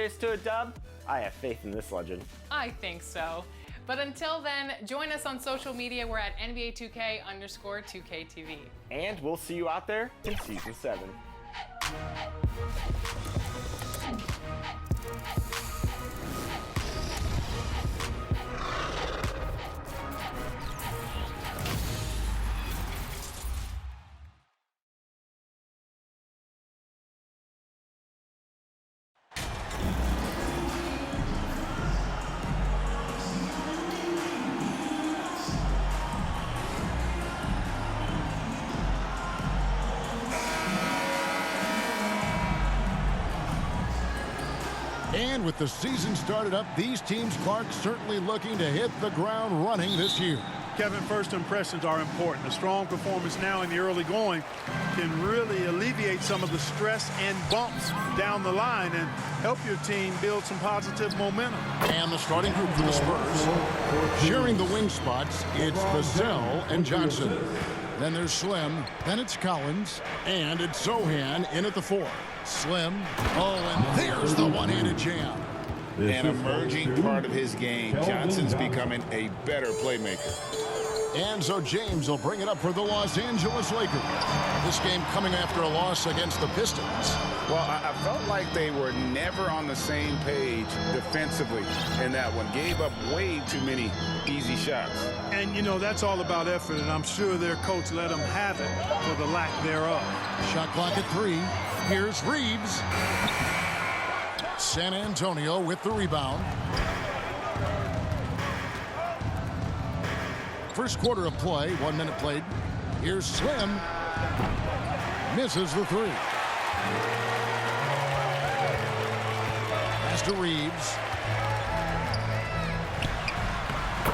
Warriors to a dub? I have faith in this legend. I think so. But until then, join us on social media. We're at NBA2K_2KTV. And we'll see you out there in Season 7. And with the season started up, these teams, Clark, certainly looking to hit the ground running this year. Kevin, first impressions are important. A strong performance now in the early going can really alleviate some of the stress and bumps down the line and help your team build some positive momentum. And the starting group for the Spurs. Sharing the wing spots, it's Vassell and Johnson. Then there's Slim, then it's Collins, and it's Sochan in at the 4. Slim, and there's the one-handed jam. An emerging part of his game. Johnson's becoming a better playmaker. And so James will bring it up for the Los Angeles Lakers. This game coming after a loss against the Pistons. Well, I felt like they were never on the same page defensively in that one. Gave up way too many easy shots. And, you know, that's all about effort, and I'm sure their coach let them have it for the lack thereof. Shot clock at 3. Here's Reeves. San Antonio with the rebound. First quarter of play, 1 minute played. Here's Slim. Misses the 3. Pass to Reeves.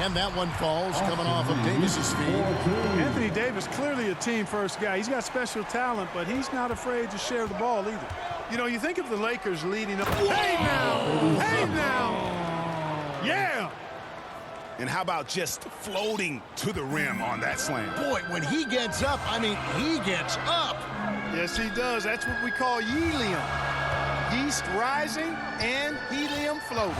And that one falls, coming off of Davis's feet. Anthony Davis, clearly a team-first guy. He's got special talent, but he's not afraid to share the ball either. You know, you think of the Lakers leading up. Hey now! Hey now! Yeah! And how about just floating to the rim on that slam? Boy, when he gets up, I mean, he gets up. Yes, he does. That's what we call helium. Yeast rising and helium floating.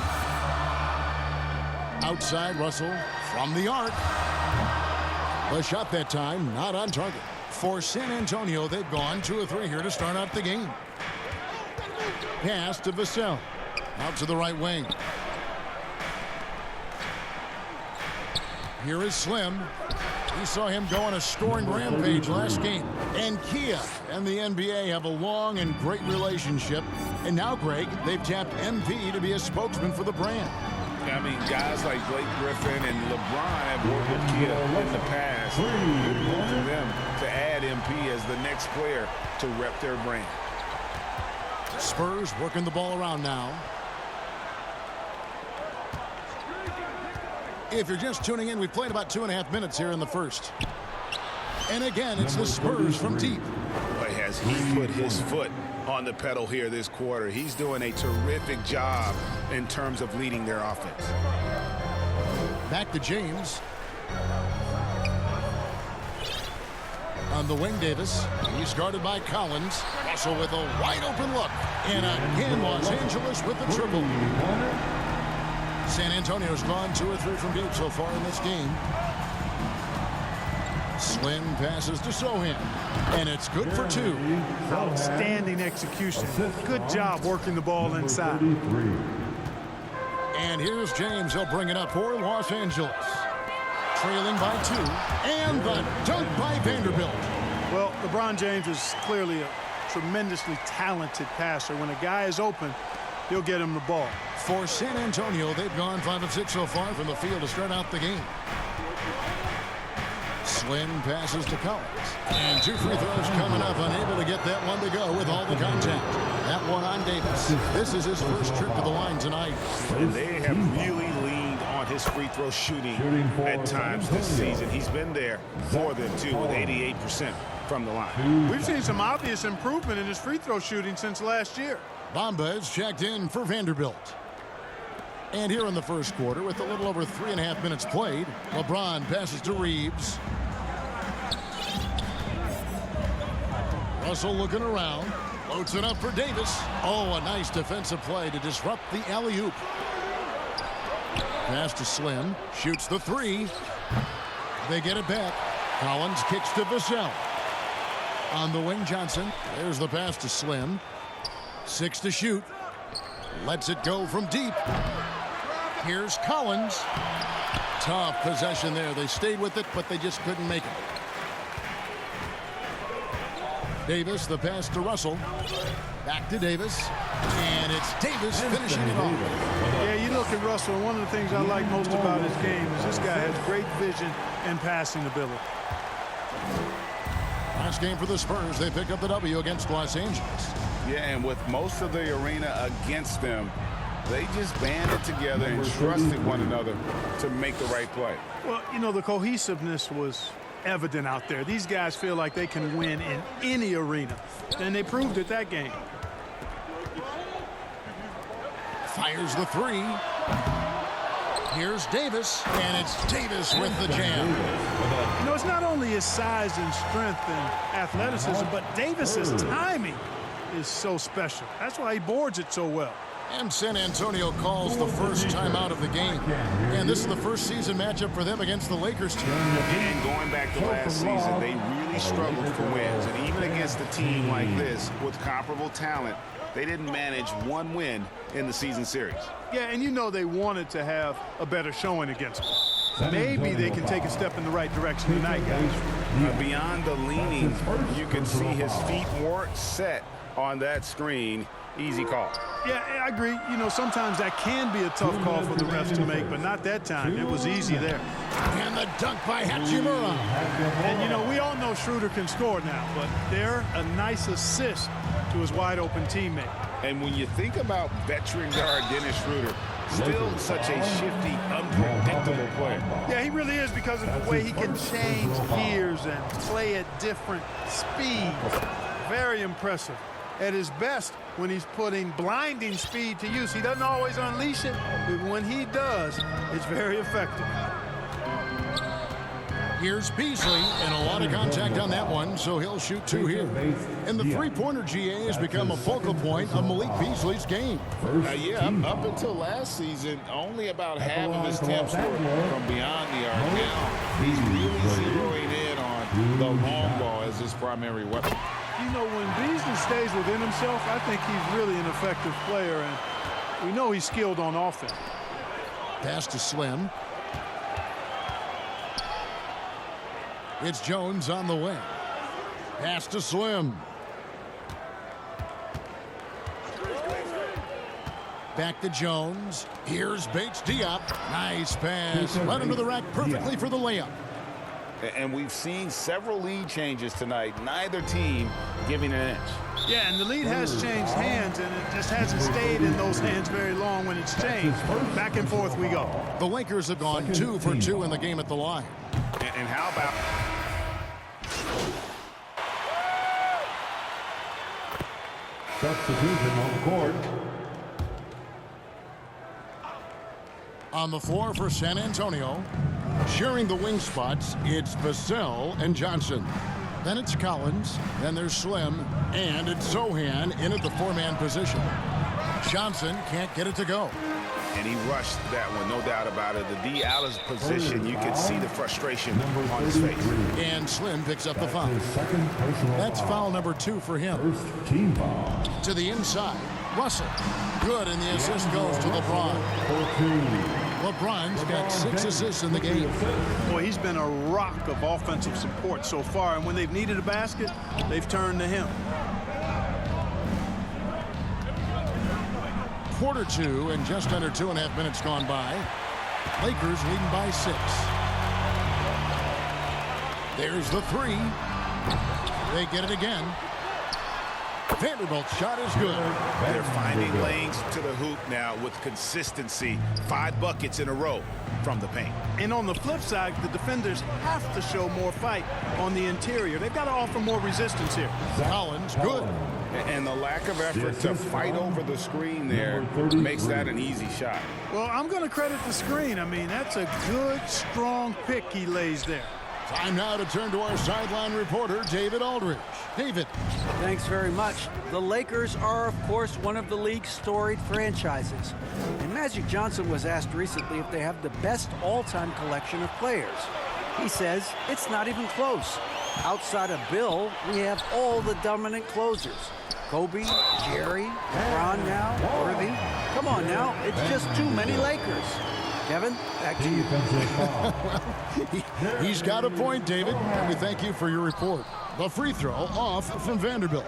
Outside, Russell from the arc. The shot that time, not on target. For San Antonio, they've gone 2 of 3 here to start out the game. Pass to Vassell. Out to the right wing. Here is Slim. We saw him go on a scoring rampage last game. And Kia and the NBA have a long and great relationship. And now, Greg, they've tapped MP to be a spokesman for the brand. I mean, guys like Blake Griffin and LeBron have worked with Kia in the past. Good move for them to add MP as the next player to rep their brand. Spurs working the ball around now. If you're just tuning in, we've played about 2.5 minutes here in the first. And again, it's the Spurs from deep. But has he put his foot on the pedal here this quarter? He's doing a terrific job in terms of leading their offense. Back to James. On the wing, Davis. He's guarded by Collins. Also with a wide open look. And again, Los Angeles with the triple. San Antonio's gone 2 or 3 from deep so far in this game. Slim passes to Sochan. And it's good for 2. Outstanding execution. Good job working the ball inside. And here's James. He'll bring it up for Los Angeles. Trailing by 2. And the dunk by Vanderbilt. Well, LeBron James is clearly a tremendously talented passer. When a guy is open, he'll get him the ball. For San Antonio, they've gone 5 of 6 so far from the field to start out the game. Slim passes to Collins. And 2 free throws coming up, unable to get that one to go with all the contact. That one on Davis. This is his first trip to the line tonight. And they have really leaned on his free throw shooting at times this season. He's been there for them, too, with 88% from the line. We've seen some obvious improvement in his free throw shooting since last year. Bamba is checked in for Vanderbilt. And here in the first quarter, with a little over 3.5 minutes played, LeBron passes to Reeves. Russell looking around. Floats it up for Davis. Oh, a nice defensive play to disrupt the alley-oop. Pass to Slim. Shoots the three. They get it back. Collins kicks to Vassell. On the wing, Johnson. There's the pass to Slim. 6 to shoot. Lets it go from deep. Here's Collins. Tough possession there. They stayed with it, but they just couldn't make it. Davis, the pass to Russell. Back to Davis. And it's Davis finishing it off. Yeah, you look at Russell, one of the things I like most about his game is this guy has great vision and passing ability. Last game for the Spurs. They pick up the W against Los Angeles. Yeah, and with most of the arena against them, they just banded together and trusted one another to make the right play. Well, you know, the cohesiveness was evident out there. These guys feel like they can win in any arena, and they proved it that game. Fires the three. Here's Davis, and it's Davis with the jam. You know, it's not only his size and strength and athleticism, but Davis's timing is so special. That's why he boards it so well. And San Antonio calls the first time out of the game. And this is the first season matchup for them against the Lakers team. And going back to last season, they really struggled for wins. And even against a team like this with comparable talent, they didn't manage one win in the season series. Yeah, and you know they wanted to have a better showing against them. Maybe they can take a step in the right direction tonight, guys. Beyond the leaning, you can see his feet weren't set on that screen. Easy call. Yeah, I agree. You know, sometimes that can be a tough call for the refs to make, but not that time. It was easy there. And the dunk by Hachimura. And, you know, we all know Schroeder can score now, but they're a nice assist to his wide-open teammate. And when you think about veteran guard Dennis Schroeder, still such a shifty, unpredictable player. Yeah, he really is because of the way he can change gears and play at different speeds. Very impressive. At his best when he's putting blinding speed to use. He doesn't always unleash it, but when he does, it's very effective. Here's Beasley, and a lot of contact on that one, so he'll shoot 2 here. And the three-pointer GA has become a focal point of Malik Beasley's game. Up until last season, only about half of his attempts were from beyond the arc. Now he's really zeroing in on the long ball as his primary weapon. You know, when Beasley stays within himself, I think he's really an effective player, and we know he's skilled on offense. Pass to Slim. It's Jones on the wing. Pass to Slim. Back to Jones. Here's Bates Diop. Nice pass. Right under the rack perfectly for the layup. And we've seen several lead changes tonight. Neither team giving an inch. Yeah, and the lead has changed hands, and it just hasn't stayed in those hands very long when it's changed. Back and forth we go. The Lakers have gone 2 for 2 in the game at the line. And how about... Substitution on the court. On the floor for San Antonio, sharing the wing spots, it's Vassell and Johnson. Then it's Collins, then there's Slim, and it's Zohan in at the 4-man position. Johnson can't get it to go. And he rushed that one, no doubt about it. The D out of position, you can see the frustration on his face. And Slim picks up the foul. That's foul number 2 for him. First team foul. To the inside, Russell. Good, and the assist goes to LeBron. LeBron's got 6 assists in the game. Boy, he's been a rock of offensive support so far, and when they've needed a basket, they've turned to him. Quarter 2 and just under 2.5 minutes gone by. Lakers leading by 6. There's the 3. They get it again. Vanderbilt's shot is good. They're finding lanes to the hoop now with consistency. 5 buckets in a row from the paint. And on the flip side, the defenders have to show more fight on the interior. They've got to offer more resistance here. Collins, good. And the lack of effort to fight over the screen there makes that an easy shot. Well, I'm going to credit the screen. I mean, that's a good, strong pick he lays there. Time now to turn to our sideline reporter, David Aldridge. David. Thanks very much. The Lakers are, of course, one of the league's storied franchises. And Magic Johnson was asked recently if they have the best all-time collection of players. He says it's not even close. Outside of Bill, we have all the dominant closers. Kobe, Jerry, LeBron now, Worthy. Come on now, it's just too many Lakers. Kevin, back to you. He's got a point, David, and we thank you for your report. The free throw off from Vanderbilt.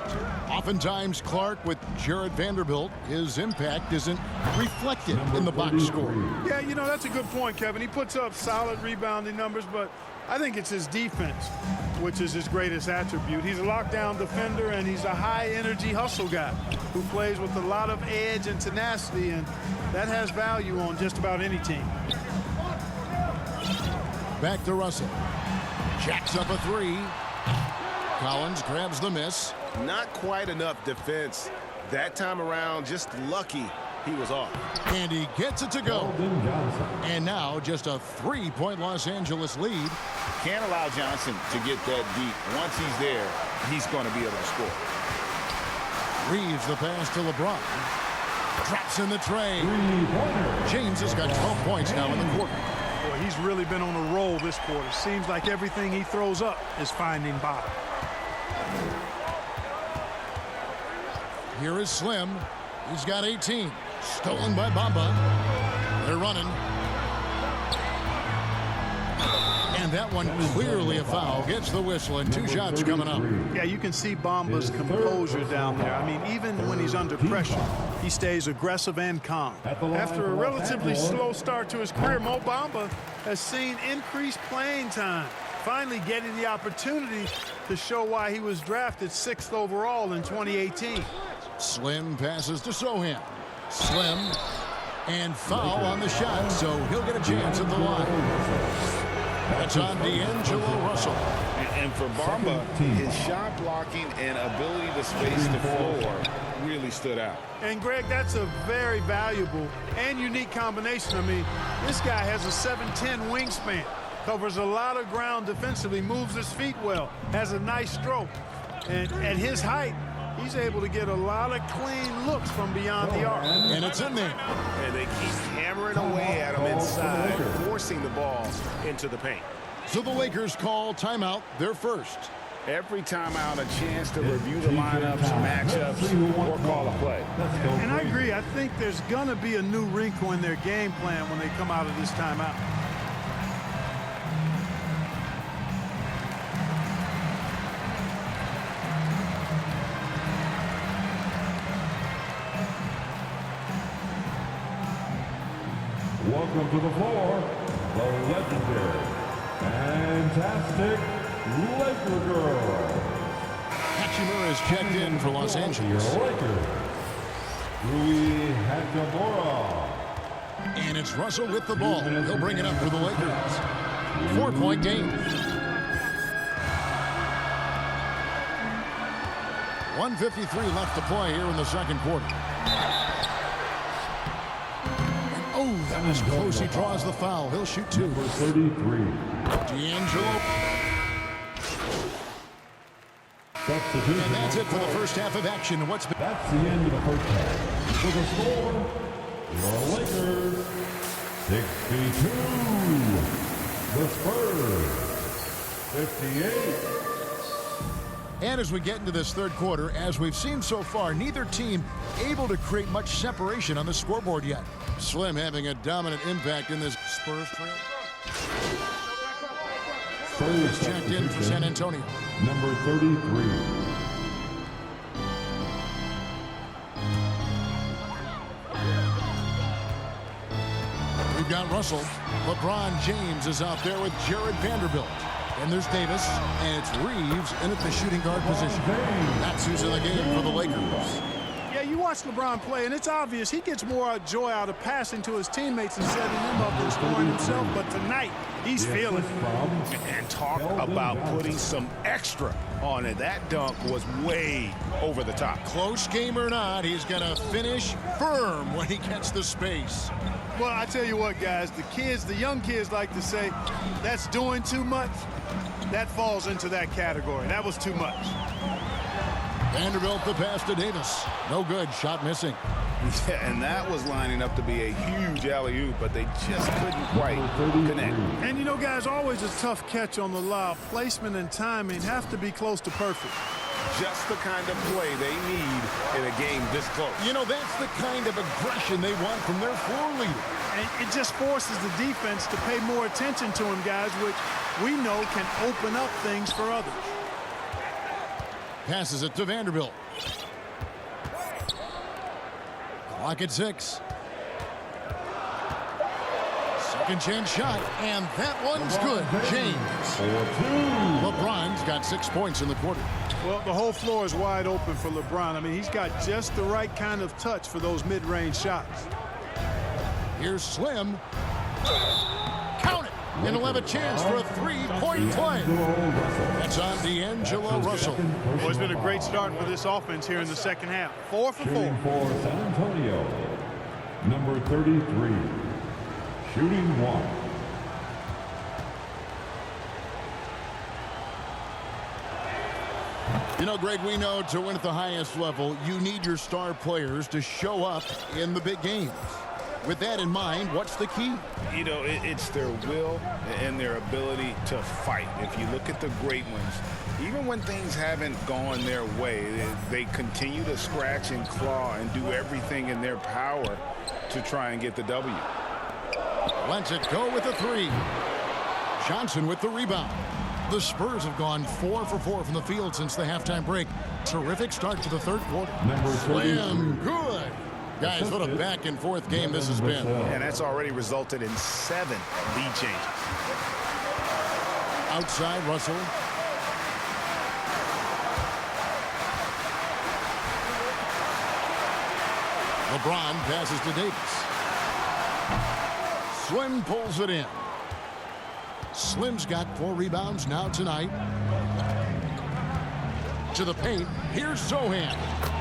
Oftentimes, Clark with Jared Vanderbilt, his impact isn't reflected in the box score. Yeah, you know, that's a good point, Kevin. He puts up solid rebounding numbers, but I think it's his defense, which is his greatest attribute. He's a lockdown defender, and he's a high-energy hustle guy who plays with a lot of edge and tenacity, and that has value on just about any team. Back to Russell. Jacks up a three. Collins grabs the miss. Not quite enough defense. That time around, just lucky he was off. And he gets it to go. And now just a 3-point Los Angeles lead. Can't allow Johnson to get that deep. Once he's there, he's going to be able to score. Reeves the pass to LeBron. Drops in the tray. James has got 12 points now in the quarter. Boy, he's really been on a roll this quarter. Seems like everything he throws up is finding bottom. Here is Slim. He's got 18. Stolen by Bamba. They're running. And that one clearly a foul. Gets the whistle and 2 shots coming up. Yeah, you can see Bamba's composure down there. I mean, even when he's under pressure, he stays aggressive and calm. After a relatively slow start to his career, Mo Bamba has seen increased playing time, finally getting the opportunity to show why he was drafted 6th overall in 2018. Slim passes to Sohan. Slim and foul on the shot, so he'll get a chance at the line. That's on D'Angelo Russell. And for Bamba, his shot blocking and ability to space the floor really stood out. And, Greg, that's a very valuable and unique combination. I mean, this guy has a 7'10" wingspan, covers a lot of ground defensively, moves his feet well, has a nice stroke. And at his height, he's able to get a lot of clean looks from beyond the arc. And it's in there. And they keep hammering away at him inside, forcing the ball into the paint. So the Lakers call timeout, their first. Every timeout, a chance to review the lineups, matchups, or call a play. And I agree. I think there's going to be a new wrinkle in their game plan when they come out of this timeout. Welcome to the floor, the legendary, fantastic Laker girl. Hachimura is checked in for Los Angeles. Lakers, Rui Hachimura. And it's Russell with the ball. He'll bring it up for the Lakers. 4-point game. 1:53 left to play here in the second quarter. Oh, that was close. He draws the foul. He'll shoot 2. Number 33. D'Angelo. Substitution. And that's it for the first half of action. That's the end of the first half. For the score, the Lakers 62. The Spurs 58. And as we get into this third quarter, as we've seen so far, neither team able to create much separation on the scoreboard yet. Slim having a dominant impact in this Spurs trail. Is checked in for San Antonio. Number 33. We've got Russell. LeBron James is out there with Jared Vanderbilt. And there's Davis, and it's Reeves in at the shooting guard position. That's who's in the game for the Lakers. Yeah, you watch watch LeBron play, and it's obvious he gets more joy out of passing to his teammates and setting them up than scoring himself. But tonight, he's feeling it. And talk about putting some extra on it. That dunk was way over the top. Close game or not, he's going to finish firm when he gets the space. Well, I tell you what, guys, the young kids like to say, that's doing too much. That falls into that category. That was too much. Vanderbilt the pass to Davis. No good. Shot missing. Yeah, and that was lining up to be a huge alley-oop, but they just couldn't quite connect. And, you know, guys, always a tough catch on the lob. Placement and timing have to be close to perfect. Just the kind of play they need in a game this close. You know, that's the kind of aggression they want from their floor leader. And it just forces the defense to pay more attention to him, guys, which we know can open up things for others. Passes it to Vanderbilt. Clock at 6. Second chance shot, and that one's good. James. LeBron's got 6 points in the quarter. Well, the whole floor is wide open for LeBron. I mean, he's got just the right kind of touch for those mid-range shots. Here's Slim. Count it. And he'll have a chance for a 3-point play. That's on D'Angelo Russell. Well, it's been a great start for this offense here in the second half. 4 for 4. Shooting for San Antonio, number 33. Shooting 1. You know, Greg, we know to win at the highest level, you need your star players to show up in the big games. With that in mind, what's the key? You know, it's their will and their ability to fight. If you look at the great ones, even when things haven't gone their way, they continue to scratch and claw and do everything in their power to try and get the W. Lets it go with a 3. Johnson with the rebound. The Spurs have gone 4 for 4 from the field since the halftime break. Terrific start to the third quarter. Slim, good. Guys, what a back-and-forth game this has been. And that's already resulted in 7 lead changes. Outside, Russell. LeBron passes to Davis. Slim pulls it in. Slim's got 4 rebounds now tonight. To the paint. Here's Zohan.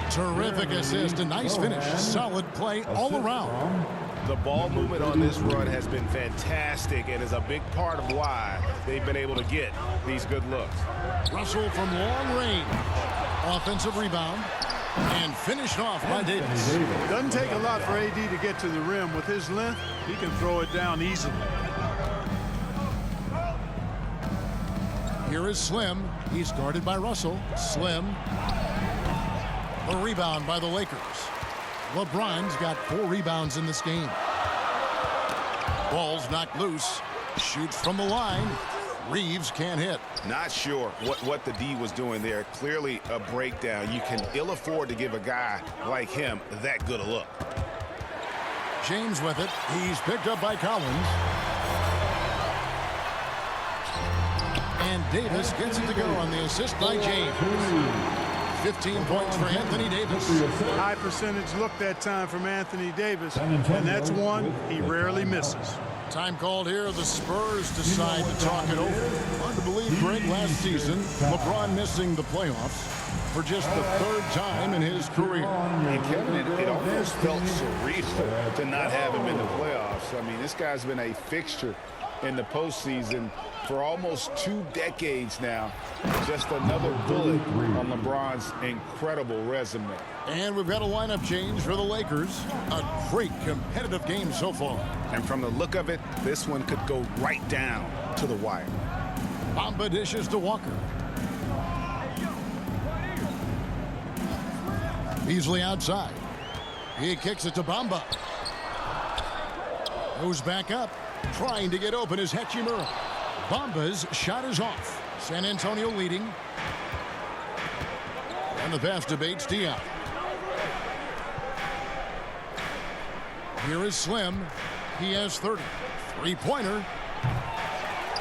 Terrific assist, a nice finish. Solid play all around. The ball movement on this run has been fantastic and is a big part of why they've been able to get these good looks. Russell from long range. Offensive rebound. And finished off by Davis. Doesn't take a lot for AD to get to the rim. With his length, he can throw it down easily. Here is Slim. He's guarded by Russell. Slim. A rebound by the Lakers. LeBron's got 4 rebounds in this game. Ball's knocked loose. Shoots from the line. Reeves can't hit. Not sure what the D was doing there. Clearly a breakdown. You can ill afford to give a guy like him that good a look. James with it. He's picked up by Collins. And Davis gets it to go on the assist by James. 15 points for Anthony Davis. High percentage look that time from Anthony Davis. And that's one he rarely misses. Time called here. The Spurs decide to talk it over. Hard to believe, Greg, last season, LeBron missing the playoffs for just the 3rd time in his career. And Kevin, it almost felt surreal to not have him in the playoffs. I mean, this guy's been a fixture in the postseason for almost 2 decades now. Just another bullet on LeBron's incredible resume. And we've got a lineup change for the Lakers. A great competitive game so far. And from the look of it, this one could go right down to the wire. Bamba dishes to Walker. Beasley outside. He kicks it to Bamba. Goes back up. Trying to get open is Hachimura. Bamba's shot is off. San Antonio leading. And the pass to Bates Diop. Here is Slim. He has 30. 3-pointer.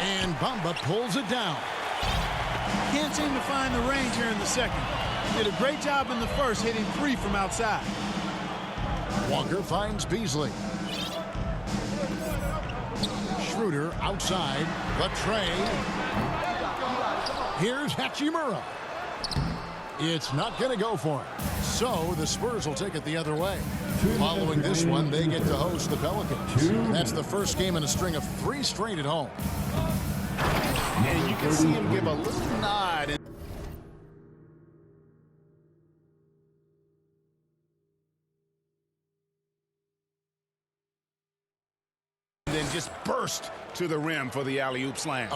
And Bamba pulls it down. Can't seem to find the range here in the second. Did a great job in the first, hitting 3 from outside. Walker finds Beasley. Schroeder outside. The tray. Here's Hachimura. It's not going to go for him. So the Spurs will take it the other way. Following this one, they get to host the Pelicans. That's the first game in a string of 3 straight at home. And you can see him give a little nod. And then just burst to the rim for the alley-oop slam.